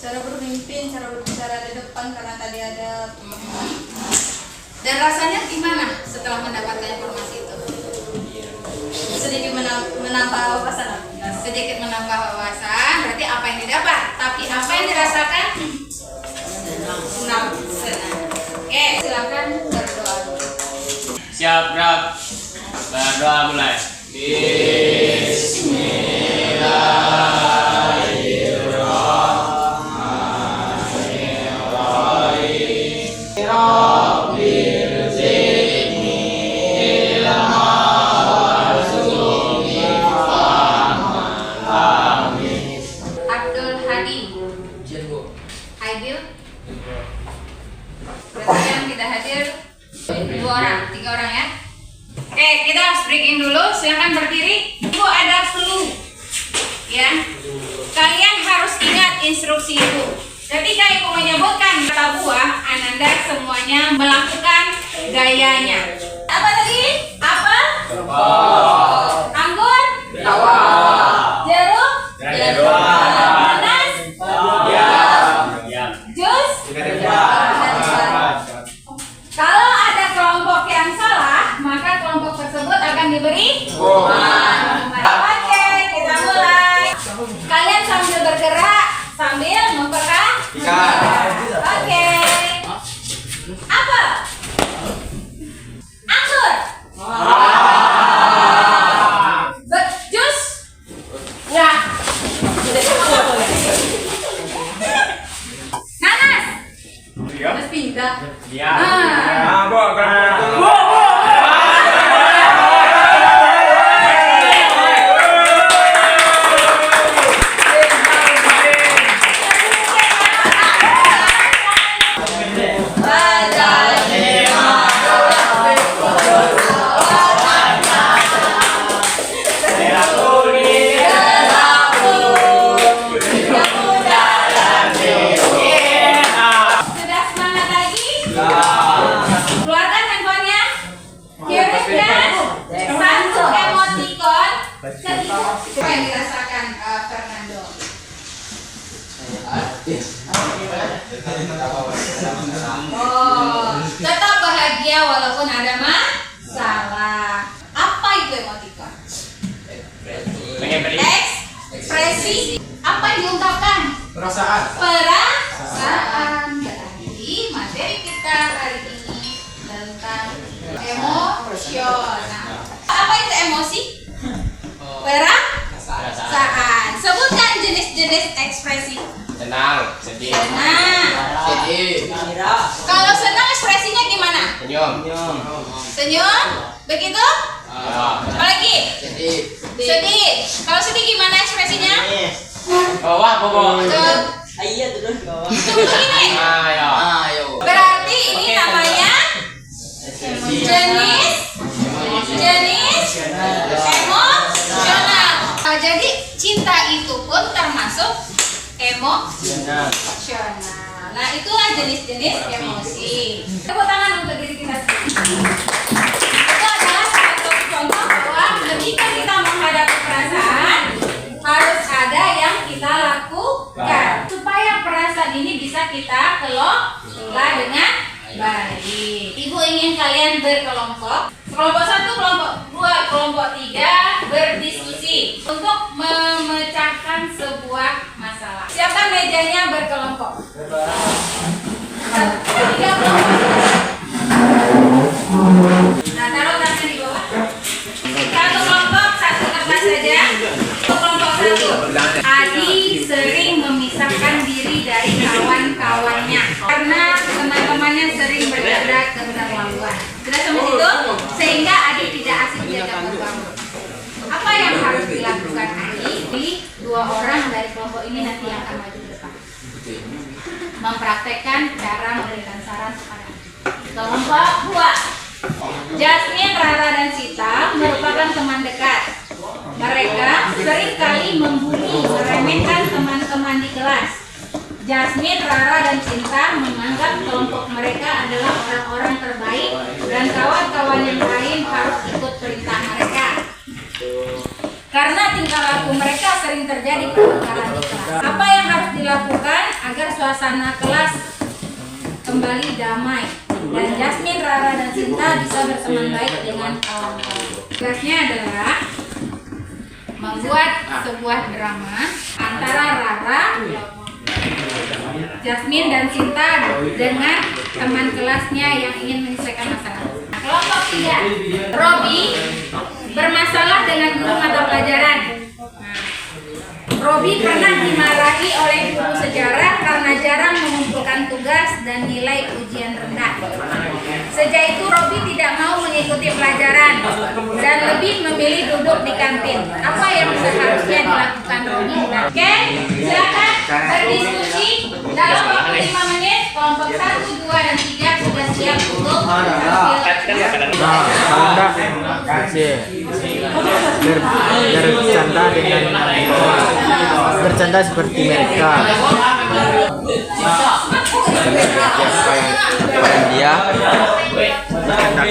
cara bermimpin, cara berbicara di depan karena tadi ada teman-teman. Dan rasanya gimana setelah mendapatkan informasi itu? Sedikit menambah wawasan. Sedikit menambah wawasan, berarti apa yang didapat? Tapi apa yang dirasakan? Senang. Oke, silakan berdoa. Siap, gerak. Berdoa mulai. Abdul Hadi. Aidil. Berarti yang tidak hadir 2 orang, 3 orang ya. Oke, kita harus breaking dulu. Silakan berdiri. Ibu ada clue, ya. Kalian harus ingat instruksi ibu. Ketika ibu menyebutkan kata buah, Ananda semuanya melakukan gayanya. Apa tadi? Apa? Anggur? Jeruk? Nanas? Jus? Kalau ada kelompok yang salah, maka kelompok tersebut akan diberi hukuman. Oke, kita mulai. Kalian sambil bergerak, sambil memperhatikan. Oke. Apa? Anggur. Jus? Enggak. Nanas? Mas pindah. Sudah semangat lagi? Keluarkan handphonenya. Kirimkan satu emoticon ketika apa yang dirasakan Fernando. Oh, tetap bahagia walaupun ada masalah. Apa itu emoticon? Ekspresi. Apa yang diungkapkan? Perasaan. Berarti materi kita hari ini tentang emosional. Apa itu emosi? Perasaan. Sebutkan jenis-jenis ekspresi. Senang, sedih. Senang. Kalau senang ekspresinya gimana? Senyum. Begitu? Apa lagi? Sedih. Kalau sedih gimana ekspresinya? Bawah. Tunggu ini. Berarti ini namanya jenis emosional. Jadi cinta itu pun termasuk emosional. Nah, itulah jenis-jenis emosi. Tepuk tangan untuk diri kita sendiri. Itu adalah satu contoh bahwa ketika kita menghadapi perasaan harus ada yang kita lakukan supaya perasaan ini bisa kita kelola dengan baik. Ibu ingin kalian berkelompok. Kelompok 1, kelompok 2, kelompok 3 berdiskusi untuk memecahkan sebuah masalah. Siapkan mejanya berkelompok. 3 kelompok. Nah, taruh tangan di bawah. 1 kelompok, 1 kertas saja. Kelompok 1. Adi sering memisahkan diri dari kawan-kawannya karena teman-temannya sering bercanda keterlaluan. Sudah sampai situ? Sehingga Adi tidak asik diajak bergaul. Apa yang harus dilakukan Adi? Di 2 orang dari kelompok ini nanti yang akan maju ke depan. Mempraktekkan cara memberikan saran kepada Adi. Kelompok 2. Jasmine, Rara, dan Sita merupakan teman dekat. Mereka seringkali membuli, meremehkan teman-teman di kelas. Jasmine, Rara, dan Cinta menganggap kelompok mereka adalah orang-orang terbaik dan kawan-kawan yang lain harus ikut perintah mereka. Karena tingkah laku mereka sering terjadi pertengkaran di kelas. Apa yang harus dilakukan agar suasana kelas kembali damai dan Jasmine, Rara, dan Sinta bisa berteman baik dengan kawan-kawan. Tugasnya adalah membuat sebuah drama antara Rara, Jasmine, dan Sinta dengan teman kelasnya yang ingin menyelesaikan masalah. Kelompok 3, Robi bermasalah dengan guru mata pelajaran. Robi pernah dimarahi oleh guru sejarah karena jarang mengumpulkan tugas dan nilai ujian rendah. Sejak itu Robi tidak mau mengikuti pelajaran dan lebih memilih duduk di kantin. Apa yang seharusnya dilakukan Robi? Oke, silakan berdiskusi dalam waktu 5 menit. Kelompok 1, 2, dan 3 sudah siap untuk bercanda bercanda seperti mereka. Dia bercanda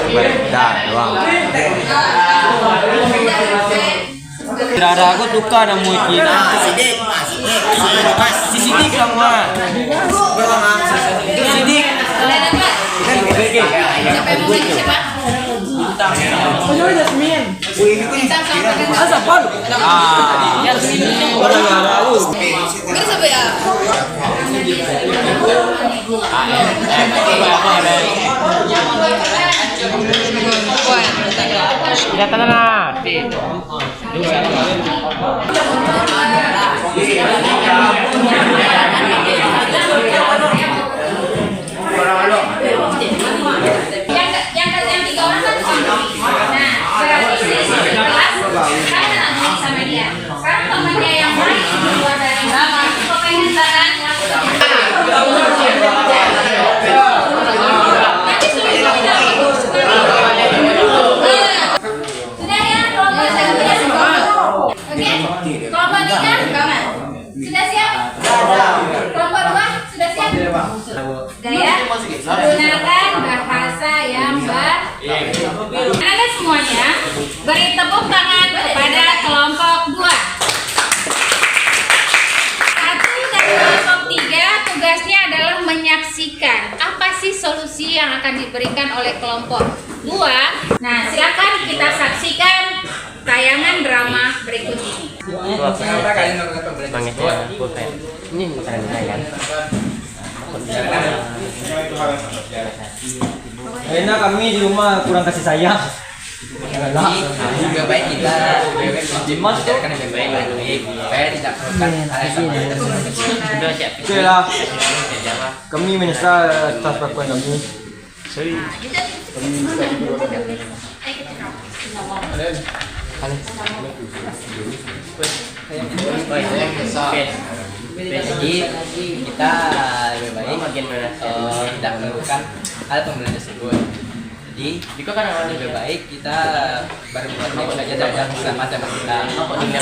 bercanda doang. Rara aku tukar namu kina. Sidik semua. Sidik. yang 3 orang kan kompromi. Nah, berarti sisi kelas kan nangis sama dia. Sekarang temannya yang lain di luar dari drama, kok pengen tangan? Nanti sudah kita sudah ya, kelompok 1 oke, kelompok 3 kawan sudah siap? Kelompok 2 sudah siap? Gaya gunakan bahasa yang baik. Anda semuanya beri tepuk tangan kepada kelompok 2. 1 dan kelompok 3 tugasnya adalah menyaksikan apa sih solusi yang akan diberikan oleh kelompok 2. Nah, silakan kita saksikan tayangan drama berikut ini. Ini bukan kan? Karena kami di rumah kurang kasih sayang. Lebih baik kita belajarkan yang baik supaya tidak melakukan hal yang sama. Oke lah. Kami menyesal atas perlakuan kami. Jadi kita lebih baik tidak melakukan hal pembelajaran tersebut. Jadi lebih baik kita berbuat baik saja terhadap sesama teman kita. Jadi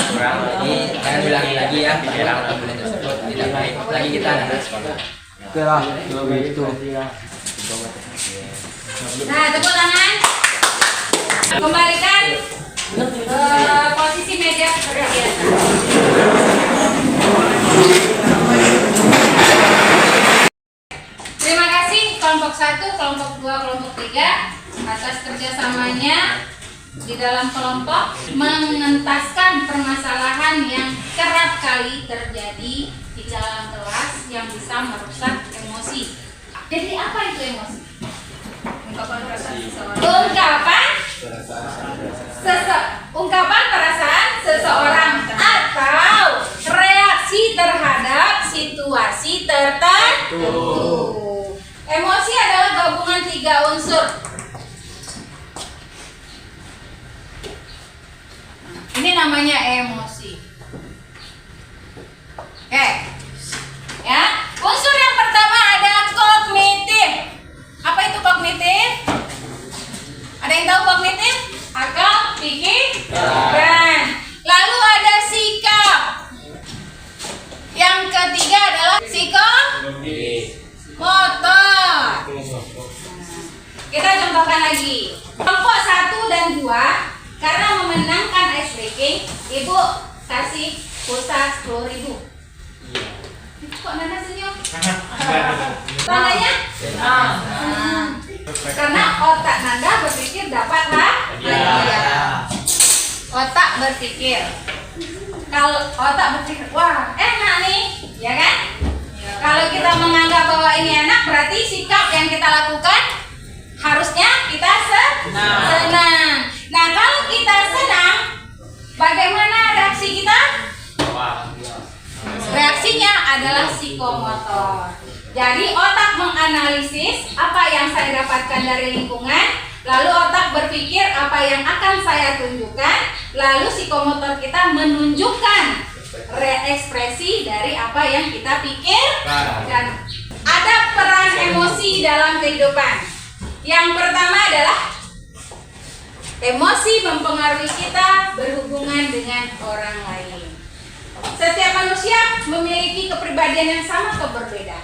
jangan ulangi lagi ya pembelajaran tersebut tidak baik. Lagi kita anak sekolah. Oke lah, kalau begitu. Nah, tepuk tangan. Kembalikan posisi meja seperti biasa. Terima kasih kelompok 1, kelompok 2, kelompok 3 atas kerjasamanya di dalam kelompok mengentaskan permasalahan yang kerap kali terjadi di dalam kelas yang bisa merusak emosi. Jadi apa itu emosi? Ungkapan perasaan seseorang. Ungkapan perasaan seseorang atau reaksi terhadap situasi tertentu. Emosi adalah gabungan 3 unsur. Ini namanya emosi. Oke. Ya. Unsur yang pertama ada kognitif. Apa itu kognitif? Ada yang tahu kognitif? Akal, pikiran. Lalu ada sikap. Yang ketiga adalah psikomotor. Kita contohkan lagi. Kelompok 1 dan 2 karena memenangkan ice breaking, Ibu kasih pulsa 10.000. kok Nanda senyum? Tandanya? Karena otak Nanda berpikir dapat hadiah. Otak berpikir. Kalau otak berpikir, wah enak nih, ya kan? Kalau kita menganggap bahwa ini enak, berarti sikap yang kita lakukan harusnya kita senang. Nah, kalau kita senang, bagaimana reaksi kita? Reaksinya adalah psikomotor. Jadi otak menganalisis apa yang saya dapatkan dari lingkungan, lalu otak berpikir apa yang akan saya tunjukkan, lalu psikomotor kita menunjukkan ekspresi dari apa yang kita pikirkan. Ada peran emosi dalam kehidupan. Yang pertama adalah emosi mempengaruhi kita berhubungan dengan orang lain. Setiap manusia memiliki kepribadian yang sama atau berbeda?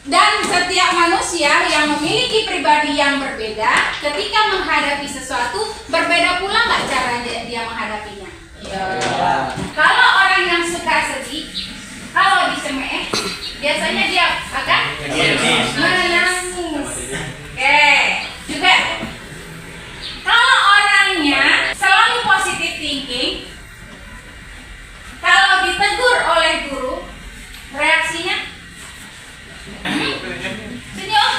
Dan setiap manusia yang memiliki pribadi yang berbeda, ketika menghadapi sesuatu, berbeda pula nggak cara dia menghadapinya? Kalau orang yang suka sedih, kalau disemeh, biasanya dia akan menangis. Oke, juga kalau orangnya selalu positive thinking, kalau ditegur oleh guru, reaksinya senyum.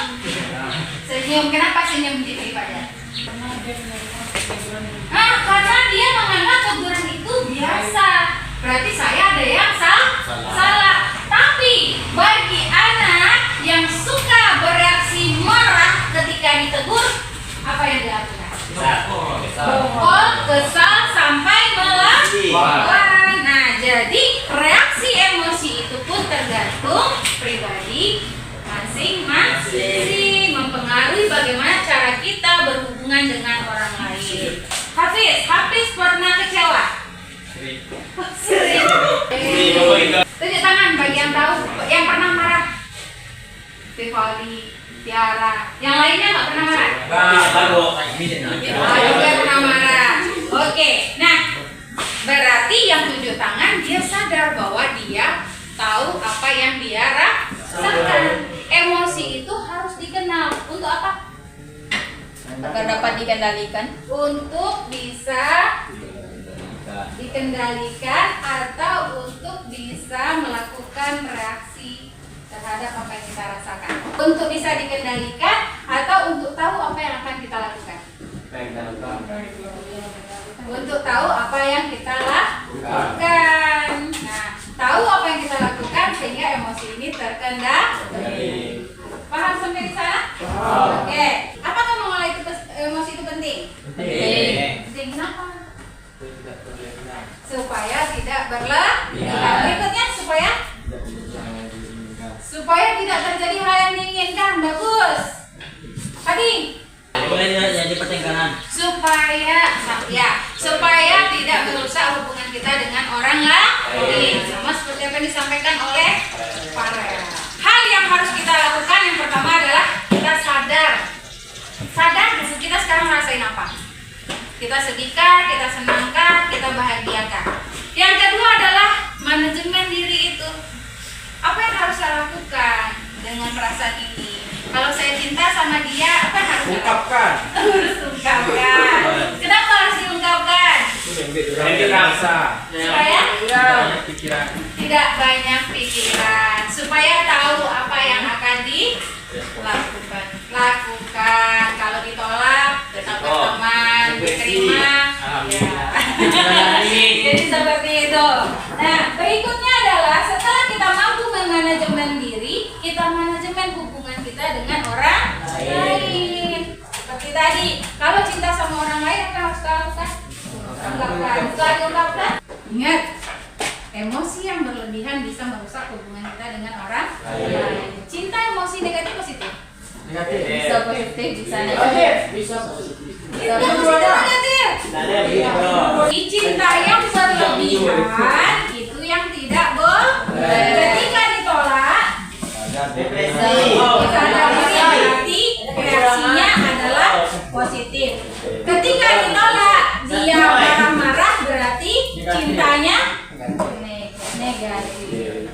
Senyum. Kenapa senyum di Fajar? Karena dia menganggap teguran itu biasa. Berarti saya ada yang salah. Tapi bagi anak yang suka bereaksi marah ketika ditegur, apa yang dilakukan? Pukul, kesal, sampai melawan. Nah, jadi reaksi emosi itu pun tergantung pribadi masing-masing, mempengaruhi bagaimana cara kita berhubungan dengan orang lain. Hafiz pernah kecewa? Sering. Tunjuk tangan bagi yang tahu, yang pernah marah. Vivaldi, Tiara, yang lainnya nggak pernah marah? Juga pernah marah. Oke, nah berarti yang tunjuk tangan dia sadar bahwa dia tahu apa yang dia rasakan. Emosi itu harus dikenal. Untuk apa? Agar dapat dikendalikan. Untuk bisa dikendalikan atau untuk bisa melakukan reaksi terhadap apa yang kita rasakan. Untuk bisa dikendalikan atau untuk tahu apa yang akan kita lakukan. Untuk tahu apa yang kita lakukan. Nah, tahu apa yang kita lakukan sehingga emosi ini terkendali. Paham sampai di sana? Oke. Apakah mengolah emosi itu penting? Penting. Kenapa? Supaya tidak berlebihan. Berikutnya supaya tidak terjadi hal yang diinginkan. Bagus. Tadi Boleh jadi pertengkaran. Supaya tidak merusak hubungan kita dengan orang lain. Sama seperti apa yang disampaikan oleh Farel. Hal yang harus kita lakukan yang pertama adalah kita sadar kita sekarang ngerasain apa. Kita sedihkah, kita senangkah, kita bahagiakah. Yang kedua adalah manajemen diri itu. Apa yang harus saya lakukan dengan perasaan ini? Kalau saya cinta sama dia, apa yang harus Ungkapkan. Harus ungkapkan. Kenapa harus diungkapkan? Supaya tidak banyak pikiran. Supaya tahu apa yang akan dilakukan. Kalau ditolak, tetap berteman, diterima. Jadi seperti itu. Nah, berikutnya adalah setelah kita mampu memanajemen diri, kita manajemen hubungan kita dengan orang lain. Seperti tadi, kalau cinta sama orang lain apa harus kita lakukan? Setelah diungkapkan, ingat, emosi yang berlebihan bisa merusak hubungan kita dengan orang lain. Cinta emosi negatif positif? Bisa positif, bisa negatif. Bisa positif, negatif. Dicinta yang berlebihan itu yang tidak boleh. Ketika ditolak, berarti reaksinya adalah positif. Ketika ditolak, dia marah-marah berarti cintanya negatif. jadi.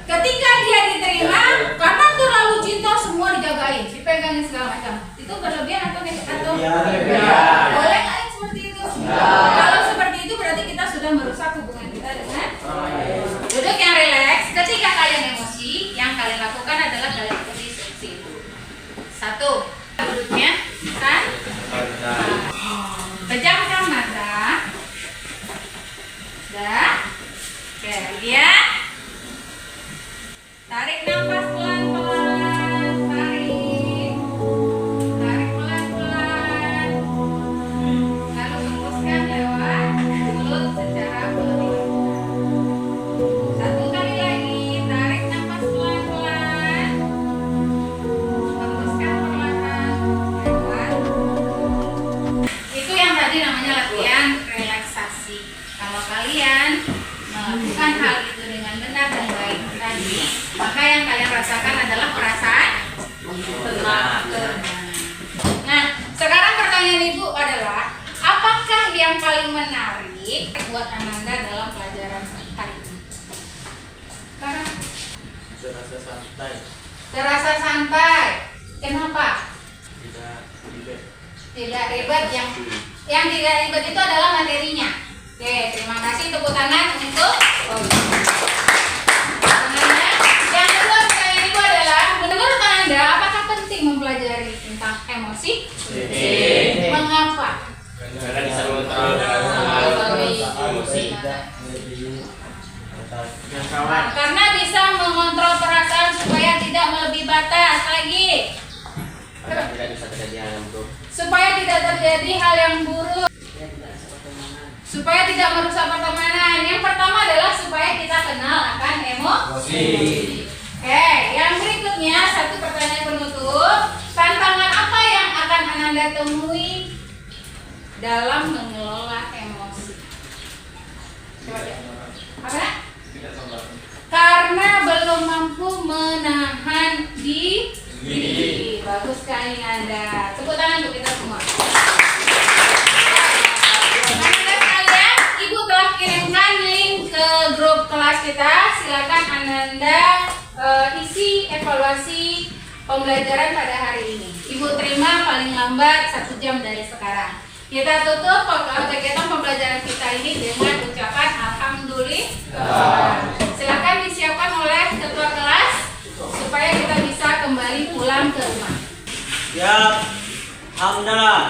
Ketika dia diterima, karena terlalu cinta semua dijagain, dipegangin segala macam. Itu berlebihan atau boleh nggak yang seperti itu? Kalau seperti itu berarti kita sudah merusak hubungan kita dengan duduk yang rileks. Ketika kalian emosi, yang kalian lakukan adalah kalian ikuti instruksi ibu. 1. Duduknya kan? Pejamkan mata. Dah. Oke, lihat. Tarik nafas pelan-pelan, tarik pelan-pelan, lalu hembuskan lewat mulut secara berlebihan. 1 kali lagi, tarik nafas pelan-pelan, hembuskan perlahan lewat. Itu yang tadi namanya latihan relaksasi. Kalau kalian melakukan hal itu dengan benar dan baik tadi, maka yang kalian rasakan adalah perasaan tenang. Nah, sekarang pertanyaan ibu adalah, apakah yang paling menarik buat Ananda dalam pelajaran hari ini? Sekarang Terasa santai. terasa santai. Kenapa? Tidak ribet. Tidak ribet. Yang tidak ribet itu adalah materinya. Oke, terima kasih, tepuk tangan untuk yang kedua pertanyaan ibu adalah, menurut Anda apakah penting mempelajari tentang emosi? Mengapa? Karena bisa mengontrol emosi. Karena bisa mengontrol perasaan supaya tidak melebihi batas lagi. Karena tidak bisa terjadi hal yang buruk. Supaya tidak terjadi hal yang buruk. Supaya tidak merusak pertemanan. Yang pertama adalah supaya kita kenal akan emosi. Oke, yang berikutnya, satu pertanyaan penutup. Tantangan apa yang akan Ananda temui dalam mengelola emosi? Coba ya. Apa? Karena belum mampu menahan diri. Bagus sekali Anda. Tepuk tangan untuk kita semua. Anak-anak sekalian, Ibu telah kirimkan link ke grup kelas kita. Silakan Ananda isi evaluasi pembelajaran pada hari ini. Ibu terima paling lambat 1 jam dari sekarang. Kita tutup kegiatan pembelajaran kita ini dengan ucapan alhamdulillah. Silakan disiapkan oleh ketua kelas supaya kita bisa kembali pulang ke rumah. Siap. Alhamdulillah.